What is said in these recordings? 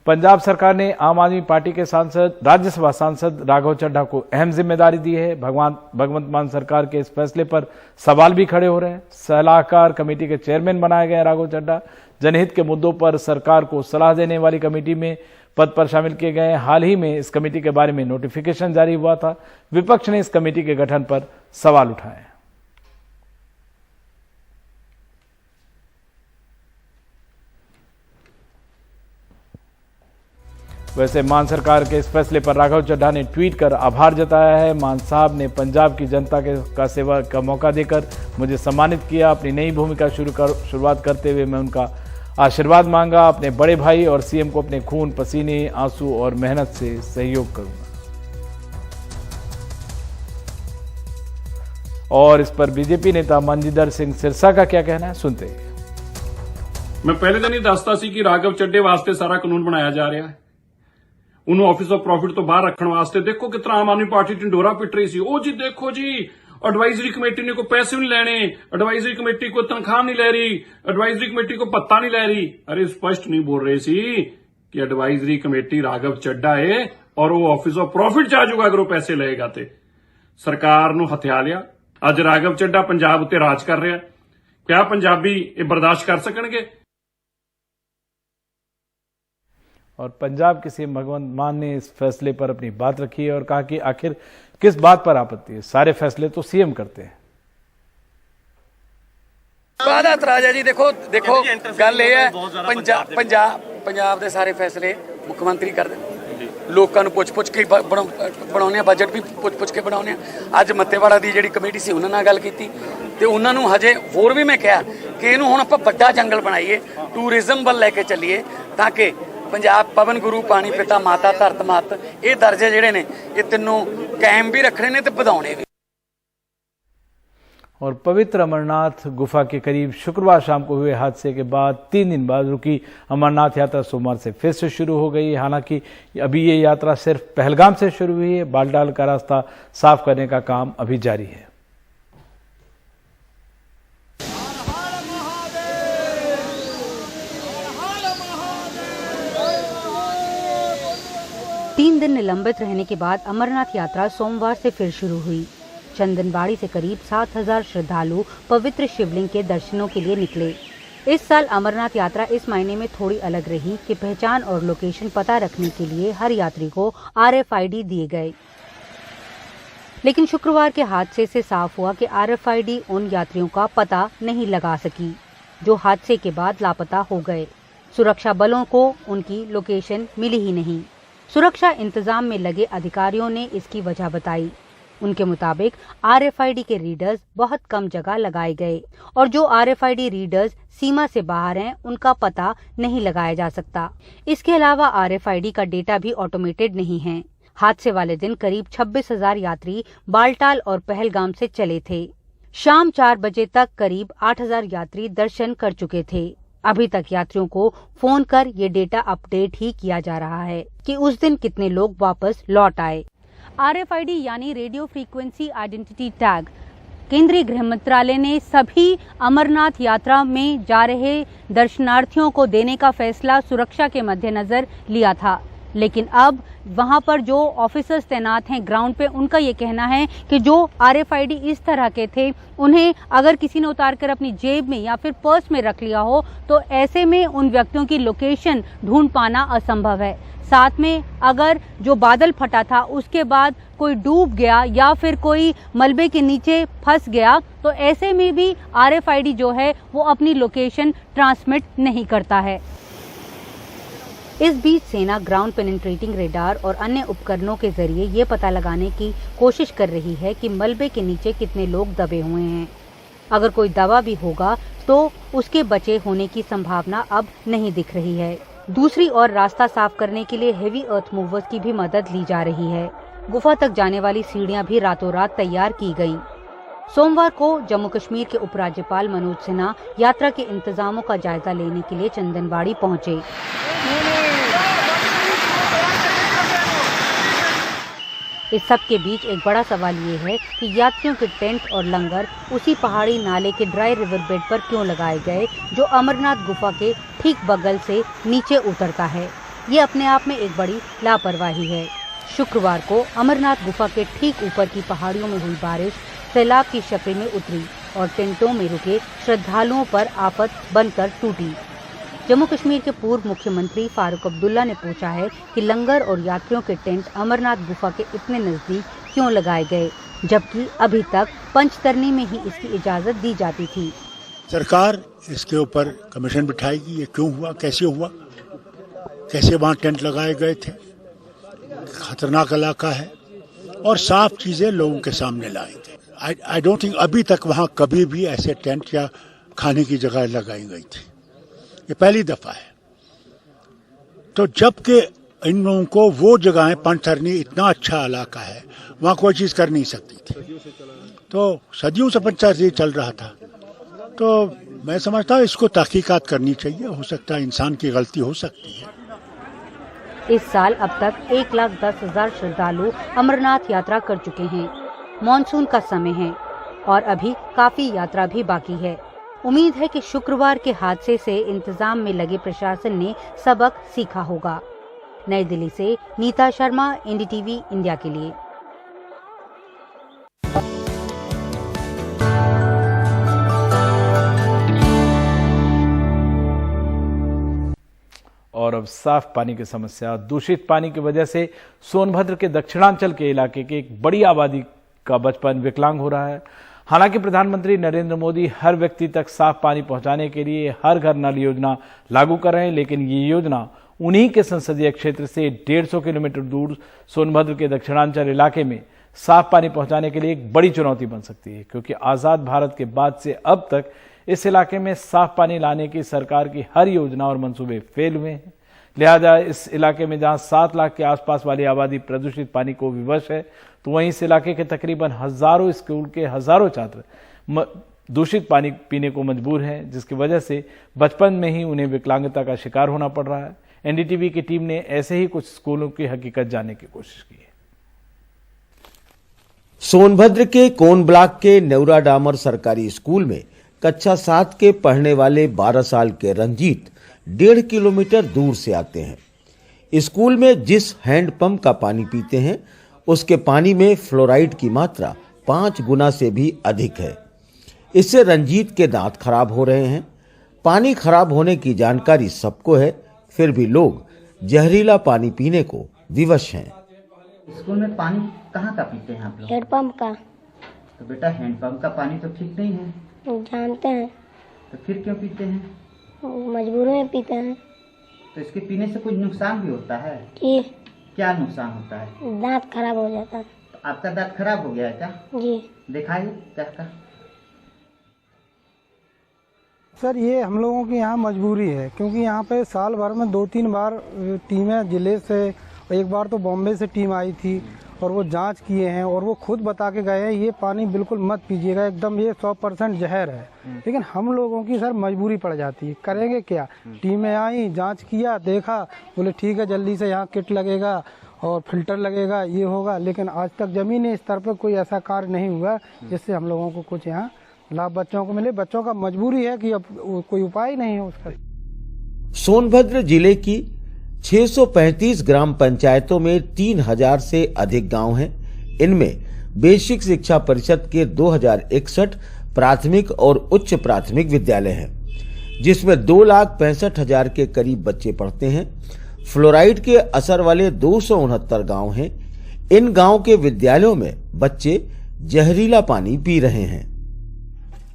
पंजाब सरकार ने आम आदमी पार्टी के राज्यसभा सांसद राघव चड्ढा को अहम जिम्मेदारी दी है। भगवंत मान सरकार के इस फैसले पर सवाल भी खड़े हो रहे हैं। सलाहकार कमेटी के चेयरमैन बनाए गए राघव चड्ढा जनहित के मुद्दों पर सरकार को सलाह देने वाली कमेटी में पद पर शामिल किए गए। हाल ही में इस कमेटी के बारे में नोटिफिकेशन जारी हुआ था। विपक्ष ने इस कमेटी के गठन पर सवाल उठाए। वैसे मान सरकार के इस फैसले पर राघव चड्ढा ने ट्वीट कर आभार जताया है। मान साहब ने पंजाब की जनता का सेवा का मौका देकर मुझे सम्मानित किया। अपनी नई भूमिका शुरुआत करते हुए मैं उनका आशीर्वाद मांगा। अपने बड़े भाई और सीएम को अपने खून, पसीने, आंसू और मेहनत से सहयोग करूंगा। और इस पर बीजेपी नेता मनजिंदर सिंह सिरसा का क्या कहना है, सुनते हैं। मैं पहले दिन ही दसता सी कि राघव चड्ढे वास्ते सारा कानून बनाया जा रहा है। उन्होंने ऑफिस ऑफ प्रॉफिट तो बाहर रखने वास्ते देखो कितना आम आदमी पार्टी ढिंडोरा पिट रही सी। ओ जी देखो जी, एडवाइजरी कमेटी ने कोई पैसे नहीं लेने, एडवाइजरी कमेटी को तनख्वाह नहीं ले रही, एडवाइजरी कमेटी को पत्ता नहीं ले रही। अरे स्पष्ट नहीं बोल रहे सी कि एडवाइजरी कमेटी राघव चड्ढा है और वो ऑफिस ऑफ प्रॉफिट जा चुका अगर वो पैसे लेगा। ते सरकार नूं हथिया लिया। अज राघव चड्ढा पंजाब उत्ते राज कर रहा। क्या पंजाबी ये बर्दाश्त कर सकणगे? और पंजाब के सीएम भगवंत मान ने इस फैसले पर अपनी बात रखी है और कहा कि आखिर किस बात पर आपत्ति है, सारे फैसले तो सीएम करते हैं। काहदा इतराज है जी? देखो गल ये है, पंजाब दे सारे फैसले मुख्यमंत्री कर दे। लोकां नूं पुछ के बनाउने, बजट भी पुछ के बनाउने। अज मत्तेवाड़ा दी जिहड़ी कमेटी सी उन्हां नाल गल कीती ते उन्हां नूं हजे होर भी मैं कहा कि इहनूं हुण आपां वड्डा जंगल बनाईए, टूरिज्म वल लैके चलीए ताकि पंजाब पवन गुरु पानी पिता माता धरत मत ये दर्जे जिहड़े ने ये तीनों कायम भी रखने ने ते वधाउने भी। और पवित्र अमरनाथ गुफा के करीब शुक्रवार शाम को हुए हादसे के बाद 3 दिन बाद रुकी अमरनाथ यात्रा सोमवार से फिर से शुरू हो गई। हालांकि अभी ये यात्रा सिर्फ पहलगाम से शुरू हुई है। बालटाल का रास्ता साफ करने का काम अभी जारी है। तीन दिन निलंबित रहने के बाद अमरनाथ यात्रा सोमवार से फिर शुरू हुई। चंदनबाड़ी से करीब 7,000 श्रद्धालु पवित्र शिवलिंग के दर्शनों के लिए निकले। इस साल अमरनाथ यात्रा इस महीने में थोड़ी अलग रही कि पहचान और लोकेशन पता रखने के लिए हर यात्री को RFID दिए गए। लेकिन शुक्रवार के हादसे से साफ हुआ कि RFID उन यात्रियों का पता नहीं लगा सकी जो हादसे के बाद लापता हो गए। सुरक्षा बलों को उनकी लोकेशन मिली ही नहीं। सुरक्षा इंतजाम में लगे अधिकारियों ने इसकी वजह बताई। उनके मुताबिक RFID के रीडर्स बहुत कम जगह लगाए गए और जो RFID रीडर्स सीमा से बाहर हैं उनका पता नहीं लगाया जा सकता। इसके अलावा RFID का डेटा भी ऑटोमेटेड नहीं है। हादसे वाले दिन करीब 26,000 यात्री बालटाल और पहलगाम से चले थे। शाम 4 बजे तक करीब 8,000 यात्री दर्शन कर चुके थे। अभी तक यात्रियों को फोन कर ये डेटा अपडेट ही किया जा रहा है कि उस दिन कितने लोग वापस लौट आए। RFID यानी रेडियो फ्रीक्वेंसी आइडेंटिटी टैग केंद्रीय गृह मंत्रालय ने सभी अमरनाथ यात्रा में जा रहे दर्शनार्थियों को देने का फैसला सुरक्षा के मद्देनजर लिया था। लेकिन अब वहां पर जो ऑफिसर्स तैनात हैं ग्राउंड पे, उनका ये कहना है कि जो RFID इस तरह के थे उन्हें अगर किसी ने उतार कर अपनी जेब में या फिर पर्स में रख लिया हो तो ऐसे में उन व्यक्तियों की लोकेशन ढूंढ पाना असंभव है। साथ में अगर जो बादल फटा था उसके बाद कोई डूब गया या फिर कोई मलबे के नीचे फंस गया तो ऐसे में भी RFID जो है वो अपनी लोकेशन ट्रांसमिट नहीं करता है। इस बीच सेना ग्राउंड पेनिट्रेटिंग रेडार और अन्य उपकरणों के जरिए ये पता लगाने की कोशिश कर रही है कि मलबे के नीचे कितने लोग दबे हुए हैं। अगर कोई दबा भी होगा तो उसके बचे होने की संभावना अब नहीं दिख रही है। दूसरी ओर रास्ता साफ करने के लिए हेवी अर्थ मूवर्स की भी मदद ली जा रही है। गुफा तक जाने वाली सीढ़ियां भी रातों रात तैयार की गईं। सोमवार को जम्मू कश्मीर के उपराज्यपाल मनोज सिन्हा यात्रा के इंतजामों का जायजा लेने के लिए चंदनबाड़ी पहुंचे। इस सब के बीच एक बड़ा सवाल ये है कि यात्रियों के टेंट और लंगर उसी पहाड़ी नाले के ड्राई रिवर बेड पर क्यों लगाए गए जो अमरनाथ गुफा के ठीक बगल से नीचे उतरता है। ये अपने आप में एक बड़ी लापरवाही है। शुक्रवार को अमरनाथ गुफा के ठीक ऊपर की पहाड़ियों में हुई बारिश सैलाब की शक्ल में उतरी और टेंटों में रुके श्रद्धालुओं पर आफत बनकर टूटी। जम्मू कश्मीर के पूर्व मुख्यमंत्री फारूक अब्दुल्ला ने पूछा है कि लंगर और यात्रियों के टेंट अमरनाथ गुफा के इतने नजदीक क्यों लगाए गए, जबकि अभी तक पंचतरनी में ही इसकी इजाजत दी जाती थी। सरकार इसके ऊपर कमीशन बिठाएगी, ये क्यों हुआ, कैसे हुआ, कैसे वहाँ टेंट लगाए गए थे, खतरनाक इलाका है, और साफ चीजें लोगों के सामने लाएंगे। आई डोंट थिंक अभी तक वहाँ कभी भी ऐसे टेंट या खाने की जगह लगाई गई थी, ये पहली दफा है। तो जबकि इन लोगों को वो जगहें, पंचतरनी इतना अच्छा इलाका है, वहाँ कोई चीज कर नहीं सकती थी, तो सदियों से पंचतरनी चल रहा था। तो मैं समझता हूँ इसको तहकीकात करनी चाहिए, हो सकता है इंसान की गलती हो सकती है। इस साल अब तक 1,10,000 श्रद्धालु अमरनाथ यात्रा कर चुके हैं। मॉनसून का समय है और अभी काफी यात्रा भी बाकी है। उम्मीद है कि शुक्रवार के हादसे से इंतजाम में लगे प्रशासन ने सबक सीखा होगा। नई दिल्ली से नीता शर्मा, एनडीटीवी इंडिया के लिए। और अब साफ पानी की समस्या। दूषित पानी की वजह से सोनभद्र के दक्षिणांचल के इलाके की एक बड़ी आबादी का बचपन विकलांग हो रहा है। हालांकि प्रधानमंत्री नरेंद्र मोदी हर व्यक्ति तक साफ पानी पहुंचाने के लिए हर घर नल योजना लागू कर रहे हैं, लेकिन ये योजना उन्हीं के संसदीय क्षेत्र से 150 किलोमीटर दूर सोनभद्र के दक्षिणांचल इलाके में साफ पानी पहुंचाने के लिए एक बड़ी चुनौती बन सकती है, क्योंकि आजाद भारत के बाद से अब तक इस इलाके में साफ पानी लाने की सरकार की हर योजना और मंसूबे फेल हुए हैं। लिहाजा इस इलाके में जहां 7 लाख के आसपास वाली आबादी प्रदूषित पानी को विवश है, तो वहीं इस इलाके के तकरीबन हजारों स्कूल के हजारों छात्र दूषित पानी पीने को मजबूर हैं, जिसकी वजह से बचपन में ही उन्हें विकलांगता का शिकार होना पड़ रहा है। एनडीटीवी की टीम ने ऐसे ही कुछ स्कूलों की हकीकत जानने की कोशिश की है। सोनभद्र के कोन ब्लॉक के नेवरा डामर सरकारी स्कूल में कक्षा 7 के पढ़ने वाले 12 साल के रंजीत 1.5 किलोमीटर दूर से आते हैं। स्कूल में जिस हैंडपंप का पानी पीते हैं, उसके पानी में फ्लोराइड की मात्रा 5 गुना से भी अधिक है। इससे रंजीत के दांत खराब हो रहे हैं। पानी खराब होने की जानकारी सबको है, फिर भी लोग जहरीला पानी पीने को विवश हैं। स्कूल में पानी कहाँ का पीते हैं आप लोग? हैंडपंप का। तो बेटा हैंडपंप का पानी तो ठीक नहीं है। जानते हैं। तो फिर क्यों पीते हैं? मजबूरी में पीते हैं। तो इसके पीने से कुछ नुकसान भी होता है? जी। क्या नुकसान होता है? दांत खराब हो जाता है। तो आपका दांत खराब हो गया है क्या? जी। दिखाइए क्या का? सर ये हम लोगों की यहाँ मजबूरी है, क्योंकि यहाँ पे साल भर में 2-3 बार टीमें जिले से, एक बार तो बॉम्बे से टीम आई थी और वो जांच किए हैं और वो खुद बता के गए हैं ये पानी बिल्कुल मत पीजिएगा, एकदम ये 100% जहर है। लेकिन हम लोगों की सर मजबूरी पड़ जाती है, करेंगे क्या? टीमें आई, जांच किया, देखा, बोले ठीक है जल्दी से यहाँ किट लगेगा और फिल्टर लगेगा, ये होगा, लेकिन आज तक जमीनी स्तर पर कोई ऐसा कार्य नहीं हुआ जिससे हम लोगों को कुछ यहाँ लाभ बच्चों को मिले। बच्चों का मजबूरी है कि अब कोई उपाय नहीं है उसका। सोनभद्र जिले की 635 ग्राम पंचायतों में 3000 से अधिक गांव हैं। इनमें बेसिक शिक्षा परिषद के 2061 प्राथमिक और उच्च प्राथमिक विद्यालय हैं, जिसमें 2,65,000 के करीब बच्चे पढ़ते हैं। फ्लोराइड के असर वाले 269 गांव हैं। इन गांव के विद्यालयों में बच्चे जहरीला पानी पी रहे हैं।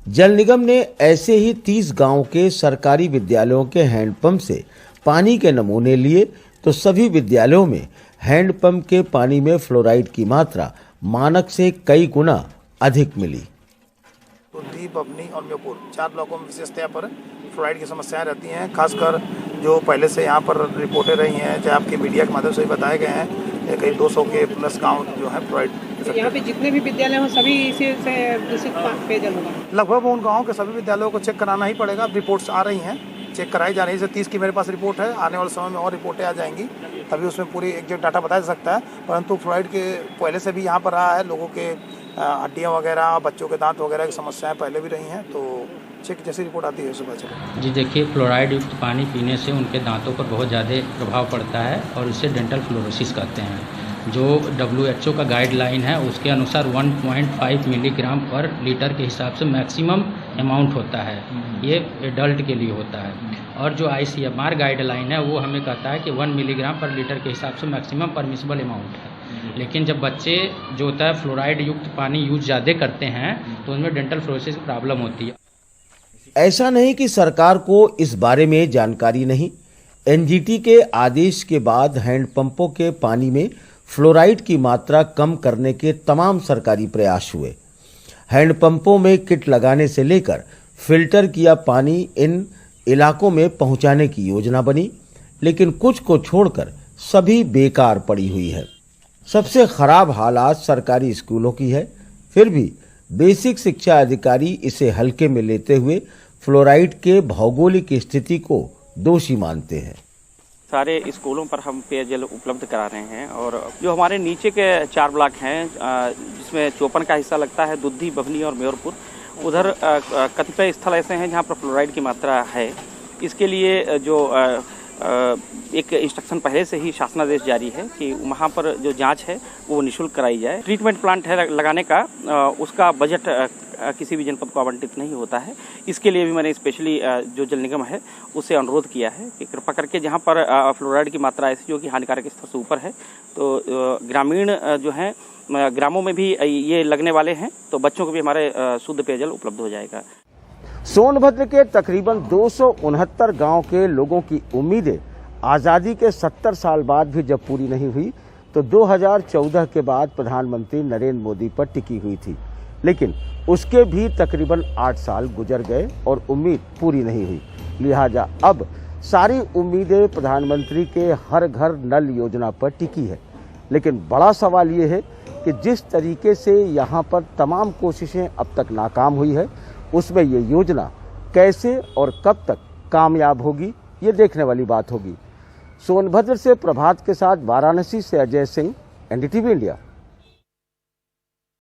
जल निगम ने ऐसे ही 30 गांव के सरकारी विद्यालयों के हैंडपंप से पानी के नमूने लिए, तो सभी विद्यालयों में हैंडपंप के पानी में फ्लोराइड की मात्रा मानक से कई गुना अधिक मिली। तो दीप, बबनी और म्योपुर 4 ब्लॉकों में विशेषतः पर फ्लोराइड की समस्याएं रहती हैं। खासकर जो पहले से यहाँ पर रिपोर्टें रही हैं, चाहे आपके मीडिया के माध्यम से बताए गए हैं, करीब 200 के प्लस गाँव जो है फ्लोराइड। यहाँ पे जितने भी विद्यालय हो सभी इसी से दूषित पेयजल होगा। लगभग उन गाँव के सभी विद्यालयों को चेक कराना ही पड़ेगा। रिपोर्ट्स आ रही हैं, चेक कराई जा रही है। 30 की मेरे पास रिपोर्ट है, आने वाले समय में और रिपोर्टें आ जाएंगी, तभी उसमें पूरी एग्जैक्ट डाटा बताया जा सकता है। परंतु फ्लोराइड के पहले से भी यहाँ पर रहा है, लोगों के हड्डियाँ वगैरह, बच्चों के दांत वगैरह की समस्याएं पहले भी रही हैं, तो चेक जैसी रिपोर्ट आती है सुबह चले। जी देखिए, फ्लोराइड युक्त पानी पीने से उनके दांतों पर बहुत ज़्यादा प्रभाव पड़ता है और इसे डेंटल फ्लोरोसिस कहते हैं। जो WHO का गाइडलाइन है उसके अनुसार 1.5 मिलीग्राम पर लीटर के हिसाब से मैक्सिमम अमाउंट होता है, ये एडल्ट के लिए होता है। और जो ICMR गाइडलाइन है वो हमें कहता है कि 1 मिलीग्राम पर लीटर के हिसाब से मैक्सिमम परमिसिबल अमाउंट है। लेकिन जब बच्चे जो होता है फ्लोराइड युक्त पानी यूज ज़्यादा करते हैं तो उनमें डेंटल फ्लोरोसिस की प्रॉब्लम होती है। ऐसा नहीं कि सरकार को इस बारे में जानकारी नहीं। NGT के आदेश के बाद हैंडपंपों के पानी में फ्लोराइड की मात्रा कम करने के तमाम सरकारी प्रयास हुए। हैंडपंपों में किट लगाने से लेकर फिल्टर किया पानी इन इलाकों में पहुंचाने की योजना बनी, लेकिन कुछ को छोड़कर सभी बेकार पड़ी हुई है। सबसे खराब हालात सरकारी स्कूलों की है, फिर भी बेसिक शिक्षा अधिकारी इसे हल्के में लेते हुए फ्लोराइड के भौगोलिक स्थिति को दोषी मानते हैं। सारे स्कूलों पर हम पेयजल उपलब्ध करा रहे हैं और जो हमारे नीचे के 4 ब्लॉक हैं जिसमें चौपन का हिस्सा लगता है, दुद्धी, बभनी और मेयरपुर, उधर कतिपय स्थल ऐसे हैं जहां पर फ्लोराइड की मात्रा है। इसके लिए जो एक इंस्ट्रक्शन पहले से ही शासनादेश जारी है कि वहाँ पर जो जांच है वो निःशुल्क कराई जाए। ट्रीटमेंट प्लांट है लगाने का, उसका बजट किसी भी जनपद को आवंटित नहीं होता है। इसके लिए भी मैंने स्पेशली जो जल निगम है उससे अनुरोध किया है कि कृपा करके जहाँ पर फ्लोराइड की मात्रा ऐसी जो कि हानिकारक स्तर से ऊपर है, तो ग्रामीण जो है ग्रामों में भी ये लगने वाले हैं, तो बच्चों को भी हमारे शुद्ध पेयजल उपलब्ध हो जाएगा। सोनभद्र के तकरीबन 269 गांव के लोगों की उम्मीदें आज़ादी के 70 साल बाद भी जब पूरी नहीं हुई तो 2014 के बाद प्रधानमंत्री नरेंद्र मोदी पर टिकी हुई थी, लेकिन उसके भी तकरीबन 8 साल गुजर गए और उम्मीद पूरी नहीं हुई। लिहाजा अब सारी उम्मीदें प्रधानमंत्री के हर घर नल योजना पर टिकी है। लेकिन बड़ा सवाल ये है कि जिस तरीके से यहाँ पर तमाम कोशिशें अब तक नाकाम हुई है, उसमें ये योजना कैसे और कब तक कामयाब होगी, ये देखने वाली बात होगी। सोनभद्र से प्रभात के साथ वाराणसी से अजय सिंह, NDTV इंडिया।